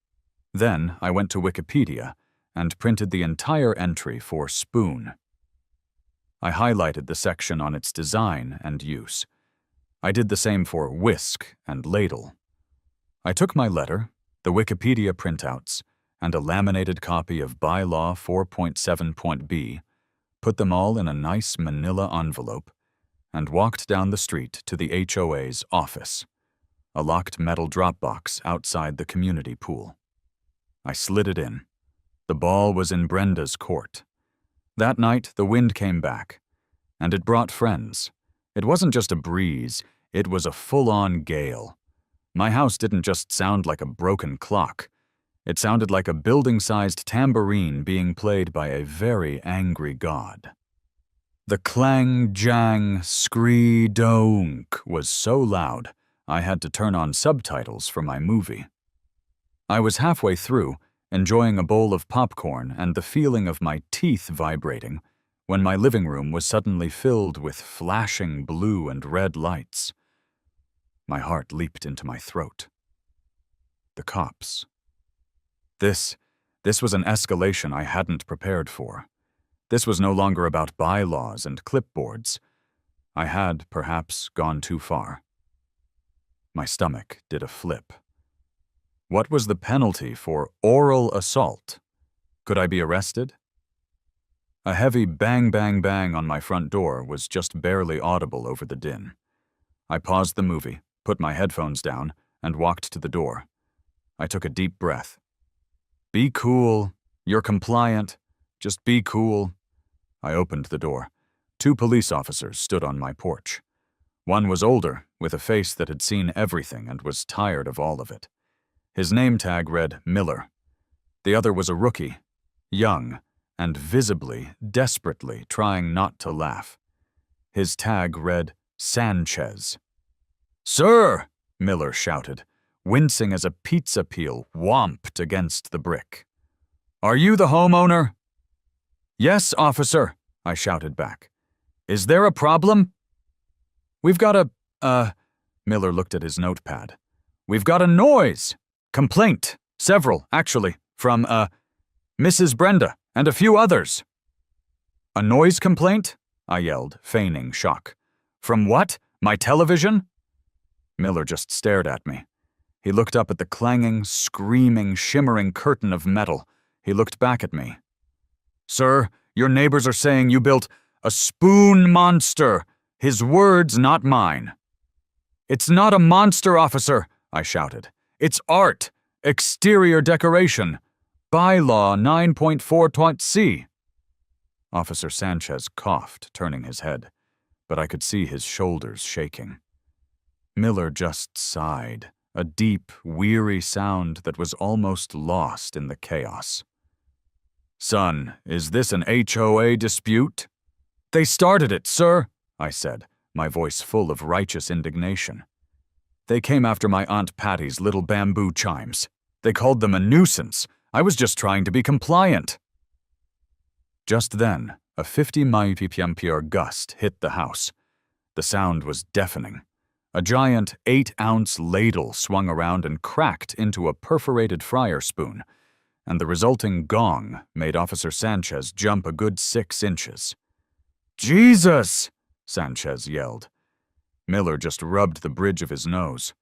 Then I went to Wikipedia and printed the entire entry for spoon. I highlighted the section on its design and use. I did the same for whisk and ladle. I took my letter, the Wikipedia printouts, and a laminated copy of Bylaw 4.7.b, put them all in a nice manila envelope, and walked down the street to the HOA's office, a locked metal drop box outside the community pool. I slid it in. The ball was in Brenda's court. That night, the wind came back, and it brought friends. It wasn't just a breeze, it was a full-on gale. My house didn't just sound like a broken clock. It sounded like a building-sized tambourine being played by a very angry god. The clang, jang, scree-doonk was so loud, I had to turn on subtitles for my movie. I was halfway through, enjoying a bowl of popcorn and the feeling of my teeth vibrating, when my living room was suddenly filled with flashing blue and red lights. My heart leaped into my throat. The cops. This was an escalation I hadn't prepared for. This was no longer about bylaws and clipboards. I had, perhaps, gone too far. My stomach did a flip. What was the penalty for oral assault? Could I be arrested? A heavy bang, bang, bang on my front door was just barely audible over the din. I paused the movie, put my headphones down, and walked to the door. I took a deep breath. Be cool. You're compliant. Just be cool. I opened the door. 2 police officers stood on my porch. One was older, with a face that had seen everything and was tired of all of it. His name tag read Miller. The other was a rookie, young, and visibly, desperately trying not to laugh. His tag read Sanchez. "Sir!" Miller shouted, wincing as a pizza peel whomped against the brick. "Are you the homeowner?" "Yes, officer," I shouted back. "Is there a problem?" "We've got a, Miller looked at his notepad. "We've got a noise. Complaint. Several, actually, from, Mrs. Brenda and a few others." "A noise complaint?" I yelled, feigning shock. "From what? My television?" Miller just stared at me. He looked up at the clanging, screaming, shimmering curtain of metal. He looked back at me. "Sir, your neighbors are saying you built a spoon monster. His words, not mine." "It's not a monster, officer," I shouted. "It's art. Exterior decoration. Bylaw 9.4.c. Officer Sanchez coughed, turning his head, but I could see his shoulders shaking. Miller just sighed, a deep, weary sound that was almost lost in the chaos. Son, is this an HOA dispute? They started it, sir, I said, my voice full of righteous indignation. They came after my Aunt Patty's little bamboo chimes. They called them a nuisance. I was just trying to be compliant. Just then, a 50 mph gust hit the house. The sound was deafening. A giant 8-ounce ladle swung around and cracked into a perforated fryer spoon, and the resulting gong made Officer Sanchez jump a good 6 inches. Jesus! Sanchez yelled. Miller just rubbed the bridge of his nose.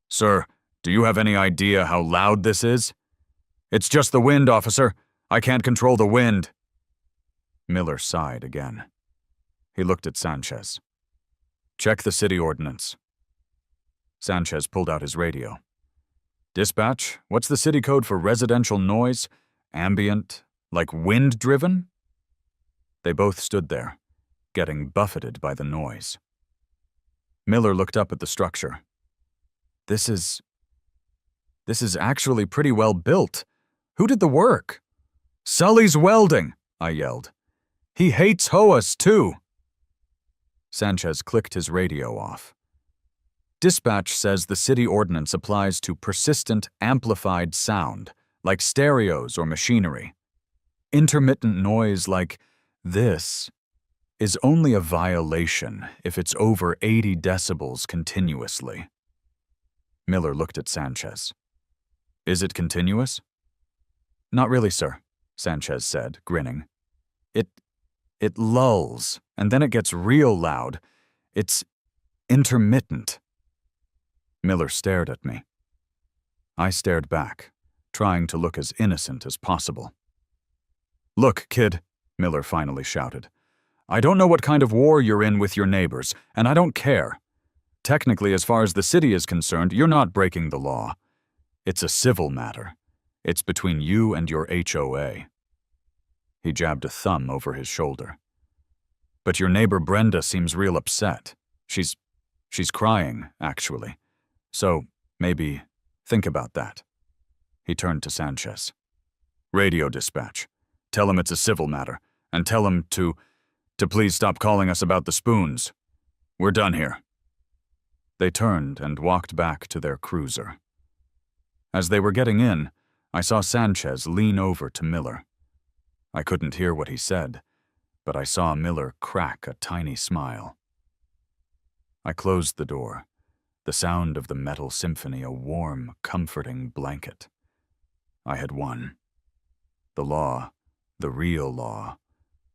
Sir, do you have any idea how loud this is? It's just the wind, officer. I can't control the wind. Miller sighed again. He looked at Sanchez. Check the city ordinance. Sanchez pulled out his radio. Dispatch, what's the city code for residential noise? Ambient, like wind-driven? They both stood there, getting buffeted by the noise. Miller looked up at the structure. This is actually pretty well built. Who did the work? Sully's Welding, I yelled. He hates HOAs, too. Sanchez clicked his radio off. Dispatch says the city ordinance applies to persistent, amplified sound, like stereos or machinery. Intermittent noise like this is only a violation if it's over 80 decibels continuously. Miller looked at Sanchez. Is it continuous? Not really, sir, Sanchez said, grinning. It lulls, and then it gets real loud. It's intermittent. Miller stared at me. I stared back, trying to look as innocent as possible. Look, kid, Miller finally shouted. I don't know what kind of war you're in with your neighbors, and I don't care. Technically, as far as the city is concerned, you're not breaking the law. It's a civil matter. It's between you and your HOA. He jabbed a thumb over his shoulder. But your neighbor Brenda seems real upset. She's crying, actually. So, maybe think about that. He turned to Sanchez. Radio dispatch. Tell him it's a civil matter, and tell him to please stop calling us about the spoons. We're done here. They turned and walked back to their cruiser. As they were getting in, I saw Sanchez lean over to Miller. I couldn't hear what he said, but I saw Miller crack a tiny smile. I closed the door, the sound of the metal symphony a warm, comforting blanket. I had won. The law, the real law,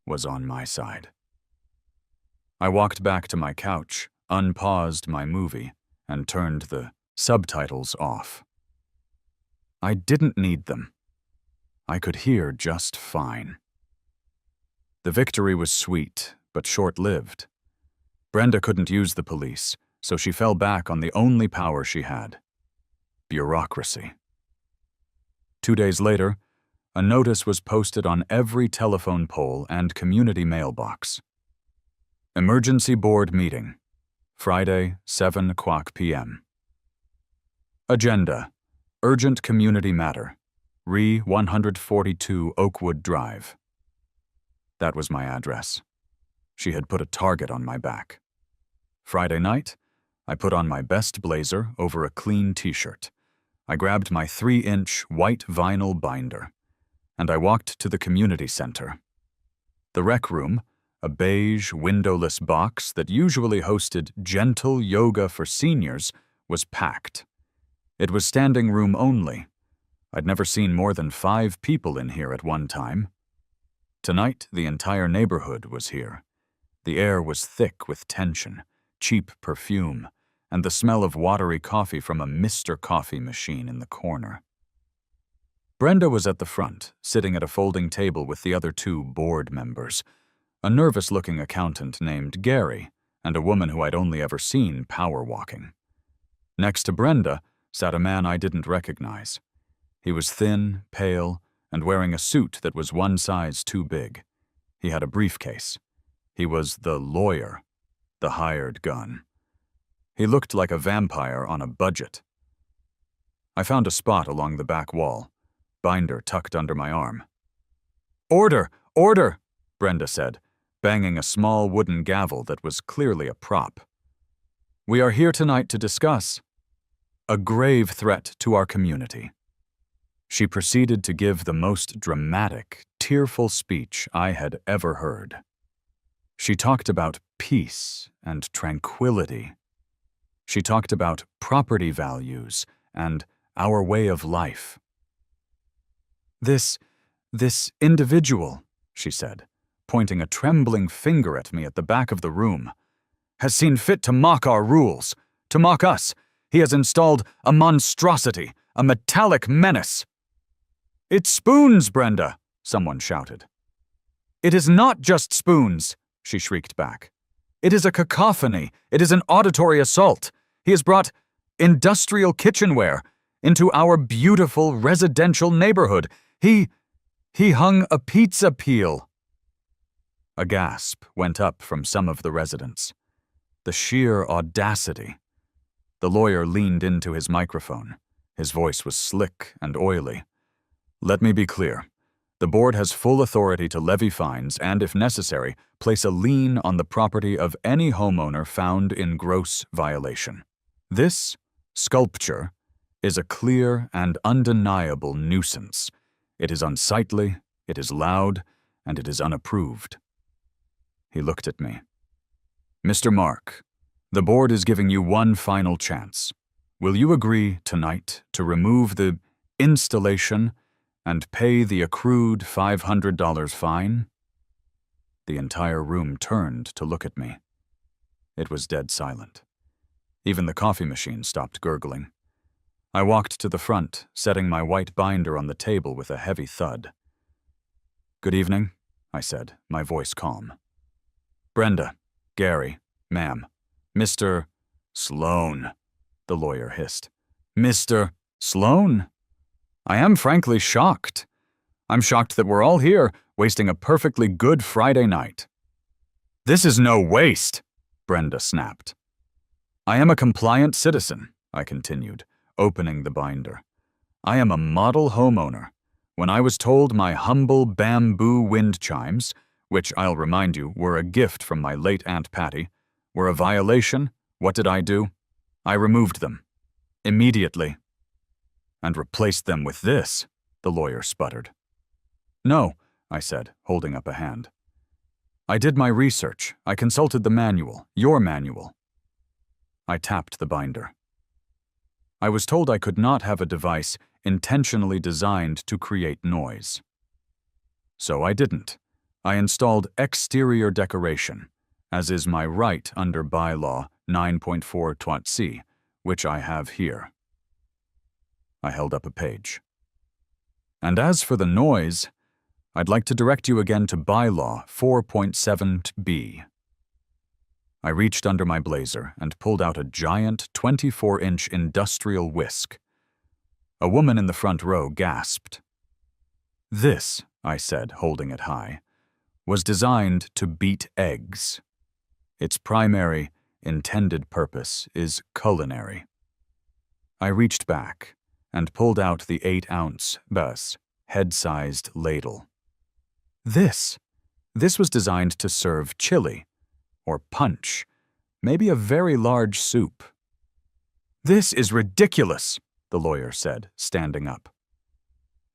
was on my side. I walked back to my couch, unpaused my movie, and turned the subtitles off. I didn't need them. I could hear just fine. The victory was sweet, but short-lived. Brenda couldn't use the police, so she fell back on the only power she had: bureaucracy. 2 days later, a notice was posted on every telephone pole and community mailbox. Emergency Board Meeting, Friday, 7:00 p.m. Agenda: Urgent Community Matter, Re 142 Oakwood Drive. That was my address. She had put a target on my back. Friday night, I put on my best blazer over a clean t-shirt. I grabbed my 3-inch white vinyl binder, and I walked to the community center. The rec room, a beige, windowless box that usually hosted gentle yoga for seniors, was packed. It was standing room only. I'd never seen more than 5 people in here at one time. Tonight, the entire neighborhood was here. The air was thick with tension, cheap perfume, and the smell of watery coffee from a Mr. Coffee machine in the corner. Brenda was at the front, sitting at a folding table with the other 2 board members, a nervous-looking accountant named Gary, and a woman who I'd only ever seen power walking. Next to Brenda sat a man I didn't recognize. He was thin, pale, and wearing a suit that was one size too big. He had a briefcase. He was the lawyer, the hired gun. He looked like a vampire on a budget. I found a spot along the back wall, binder tucked under my arm. "Order! Order!" Brenda said, banging a small wooden gavel that was clearly a prop. "We are here tonight to discuss a grave threat to our community." She proceeded to give the most dramatic, tearful speech I had ever heard. She talked about peace and tranquility. She talked about property values and our way of life. This individual," she said, pointing a trembling finger at me at the back of the room, "has seen fit to mock our rules, to mock us. He has installed a monstrosity, a metallic menace." "It's spoons, Brenda," someone shouted. "It is not just spoons," she shrieked back. "It is a cacophony. It is an auditory assault. He has brought industrial kitchenware into our beautiful residential neighborhood. He hung a pizza peel." A gasp went up from some of the residents. The sheer audacity. The lawyer leaned into his microphone. His voice was slick and oily. "Let me be clear. The board has full authority to levy fines and, if necessary, place a lien on the property of any homeowner found in gross violation. This sculpture is a clear and undeniable nuisance. It is unsightly, it is loud, and it is unapproved." He looked at me. "Mr. Mark, the board is giving you one final chance. Will you agree tonight to remove the installation and pay the accrued $500 fine?" The entire room turned to look at me. It was dead silent. Even the coffee machine stopped gurgling. I walked to the front, setting my white binder on the table with a heavy thud. "Good evening," I said, my voice calm. "Brenda, Gary, ma'am, Mr. Sloan," the lawyer hissed. "Mr. Sloan? I am frankly shocked. I'm shocked that we're all here, wasting a perfectly good Friday night." "This is no waste," Brenda snapped. "I am a compliant citizen," I continued, opening the binder. "I am a model homeowner. When I was told my humble bamboo wind chimes, which I'll remind you were a gift from my late Aunt Patty, were a violation, what did I do? I removed them. Immediately. And replaced them with this," the lawyer sputtered. "No," I said, holding up a hand. "I did my research. I consulted the manual, your manual." I tapped the binder. "I was told I could not have a device intentionally designed to create noise. So I didn't. I installed exterior decoration, as is my right under bylaw 9.4(c), which I have here." I held up a page. "And as for the noise, I'd like to direct you again to bylaw 4.7b. I reached under my blazer and pulled out a giant 24-inch industrial whisk. A woman in the front row gasped. "This," I said, holding it high, "was designed to beat eggs. Its primary, intended purpose is culinary." I reached back and pulled out the 8-ounce, head-sized ladle. This was designed to serve chili, or punch, maybe a very large soup." "This is ridiculous," the lawyer said, standing up.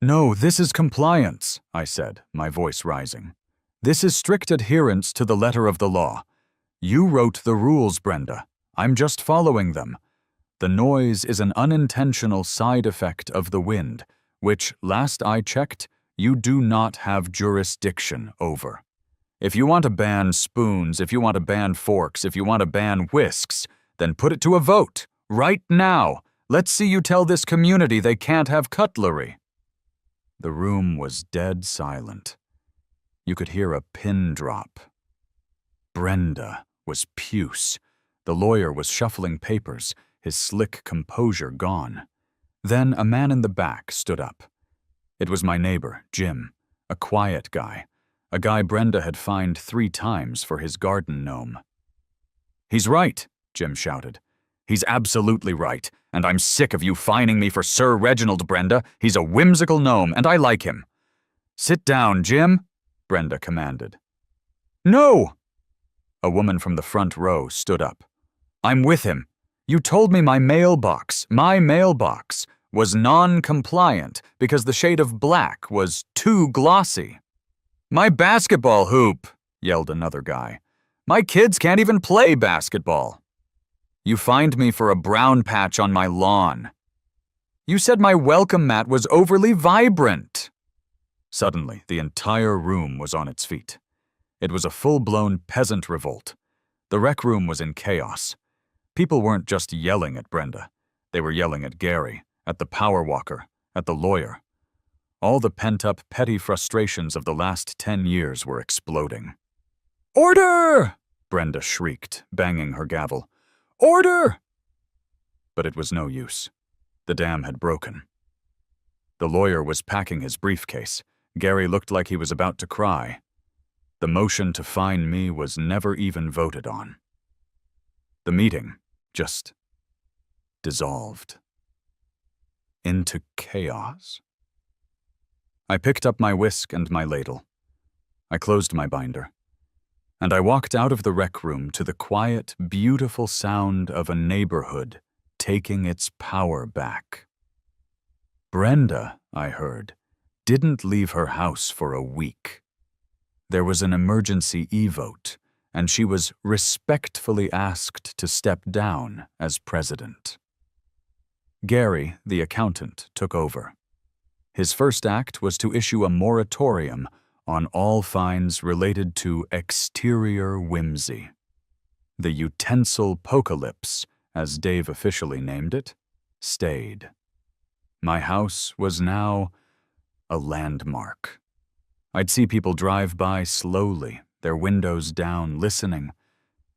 "No, this is compliance," I said, my voice rising. "This is strict adherence to the letter of the law. You wrote the rules, Brenda. I'm just following them. The noise is an unintentional side effect of the wind, which, last I checked, you do not have jurisdiction over. If you want to ban spoons, if you want to ban forks, if you want to ban whisks, then put it to a vote, right now. Let's see you tell this community they can't have cutlery." The room was dead silent. You could hear a pin drop. Brenda was puce. The lawyer was shuffling papers, his slick composure gone. Then a man in the back stood up. It was my neighbor, Jim, a quiet guy, a guy Brenda had fined 3 times for his garden gnome. "He's right," Jim shouted. "He's absolutely right, and I'm sick of you fining me for Sir Reginald, Brenda. He's a whimsical gnome, and I like him." "Sit down, Jim," Brenda commanded. "No!" A woman from the front row stood up. "I'm with him. You told me my mailbox was non-compliant because the shade of black was too glossy." "My basketball hoop," yelled another guy. "My kids can't even play basketball." "You fined me for a brown patch on my lawn." "You said my welcome mat was overly vibrant." Suddenly, the entire room was on its feet. It was a full-blown peasant revolt. The rec room was in chaos. People weren't just yelling at Brenda. They were yelling at Gary, at the power walker, at the lawyer. All the pent-up petty frustrations of the last 10 years were exploding. "Order!" Brenda shrieked, banging her gavel. "Order!" But it was no use. The dam had broken. The lawyer was packing his briefcase. Gary looked like he was about to cry. The motion to fine me was never even voted on. The meeting just dissolved into chaos. I picked up my whisk and my ladle. I closed my binder. And I walked out of the rec room to the quiet, beautiful sound of a neighborhood taking its power back. Brenda, I heard, didn't leave her house for a week. There was an emergency e-vote, and she was respectfully asked to step down as president. Gary, the accountant, took over. His first act was to issue a moratorium on all fines related to exterior whimsy. The utensil pocalypse, as Dave officially named it, stayed. My house was now a landmark. I'd see people drive by slowly, their windows down, listening.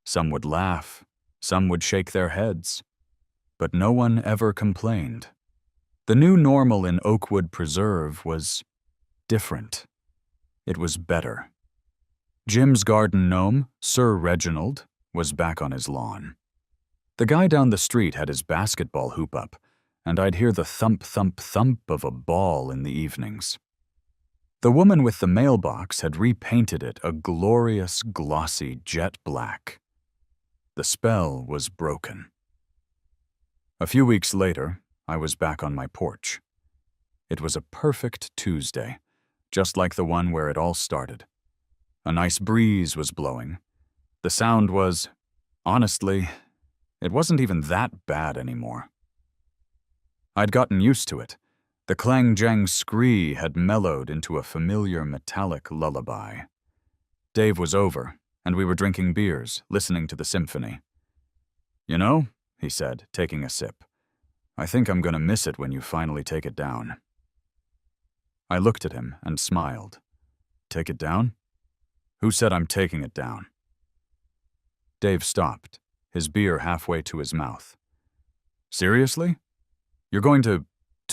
Some would laugh, some would shake their heads. But no one ever complained. The new normal in Oakwood Preserve was different. It was better. Jim's garden gnome, Sir Reginald, was back on his lawn. The guy down the street had his basketball hoop up, and I'd hear the thump, thump, thump of a ball in the evenings. The woman with the mailbox had repainted it a glorious, glossy jet black. The spell was broken. A few weeks later, I was back on my porch. It was a perfect Tuesday, just like the one where it all started. A nice breeze was blowing. The sound was, honestly, it wasn't even that bad anymore. I'd gotten used to it. The clang-jang scree had mellowed into a familiar metallic lullaby. Dave was over, and we were drinking beers, listening to the symphony. "You know," he said, taking a sip, "I think I'm going to miss it when you finally take it down." I looked at him and smiled. "Take it down? Who said I'm taking it down?" Dave stopped, his beer halfway to his mouth. "Seriously? You're going to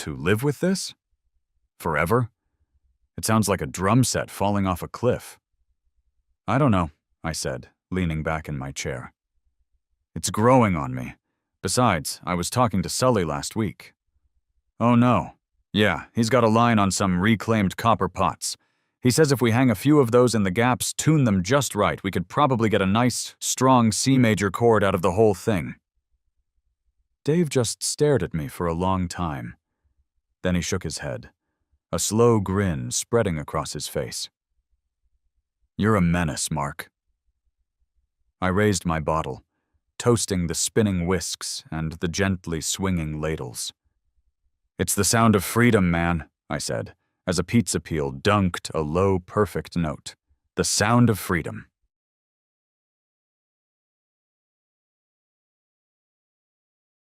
live with this? Forever? It sounds like a drum set falling off a cliff." "I don't know," I said, leaning back in my chair. "It's growing on me. Besides, I was talking to Sully last week." "Oh no. Yeah, he's got a line on some reclaimed copper pots. He says if we hang a few of those in the gaps, tune them just right, we could probably get a nice, strong C major chord out of the whole thing." Dave just stared at me for a long time. Then he shook his head, a slow grin spreading across his face. "You're a menace, Mark." I raised my bottle, toasting the spinning whisks and the gently swinging ladles. "It's the sound of freedom, man," I said, as a pizza peel dunked a low, perfect note. "The sound of freedom."